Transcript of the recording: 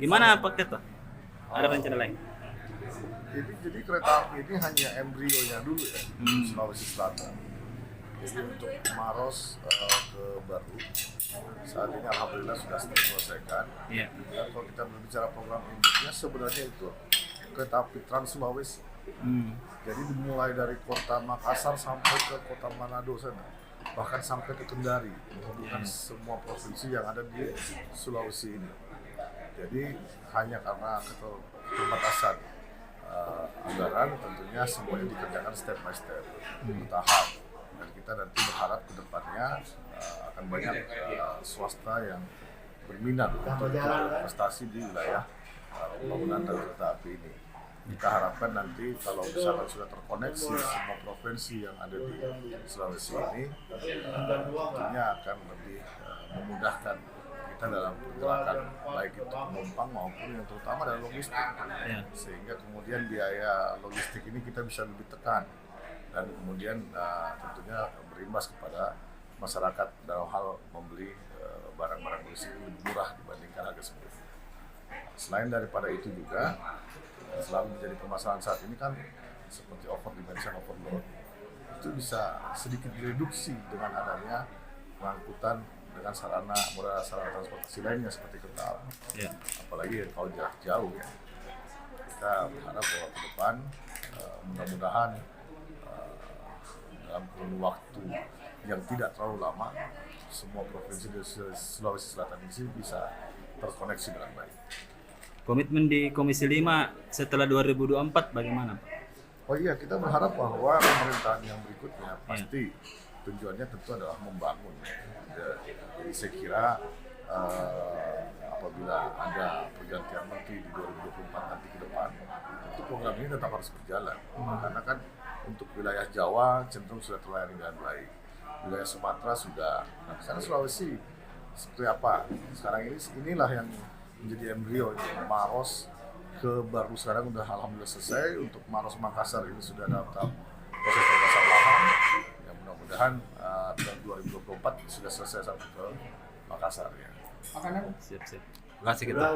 Gimana Pak Ketua? Ada rencana lain? Jadi kereta api ini hanya embrionya dulu ya, Sulawesi Selatan. Jadi untuk Maros ke Baru saat ini alhamdulillah sudah diselesaikan. Iya. Dan kalau kita berbicara program induknya sebenarnya itu kereta api Trans Sulawesi. Jadi dimulai dari kota Makassar sampai ke kota Manado sana, bahkan sampai ke Kendari, menghubungkan semua provinsi yang ada di Sulawesi ini. Jadi hanya karena keterbatasan anggaran, tentunya semuanya dikerjakan step by step, bertahap. Dan kita nanti berharap ke depannya akan banyak swasta yang berminat untuk investasi di wilayah pembangunan kereta api ini. Kita harapkan nanti kalau misalkan sudah terkoneksi semua provinsi yang ada di Sulawesi ini, tentunya akan lebih memudahkan kita dalam pergerakan baik itu penumpang maupun yang terutama dalam logistik, sehingga kemudian biaya logistik ini kita bisa lebih tekan dan kemudian tentunya berimbas kepada masyarakat dalam hal membeli barang-barang logistik lebih murah dibandingkan harga sebelumnya. Selain daripada itu juga selalu menjadi permasalahan saat ini kan seperti overdimension, overload, itu bisa sedikit direduksi dengan adanya pengangkutan dengan moda sarana transportasi lainnya seperti kereta api. Apalagi kalau jarak jauh ya, kita berharap bahwa ke depan mudah-mudahan dalam kurun waktu yang tidak terlalu lama semua provinsi di Sulawesi Selatan ini bisa terkoneksi dengan baik. Komitmen di Komisi 5 setelah 2024 bagaimana Pak? Oh iya, kita berharap bahwa pemerintahan yang berikutnya pasti tujuannya tentu adalah membangun. Jadi saya kira apabila ada pergantian menteri di 2024 nanti ke depan, itu program ini tetap harus berjalan. Karena kan untuk wilayah Jawa cenderung sudah terlayani dengan baik. Wilayah Sumatera sudah. Nah, sekarang Sulawesi seperti apa? Sekarang inilah yang menjadi embrio. Maros ke Baru sekarang udah alhamdulillah selesai. Untuk Maros Makassar ini sudah dalam tahap proses pembahasan lahan. Yang mudah-mudahan tahun 2024 sudah selesai sampai ke Makassar ya. Siap. Terima kasih kita.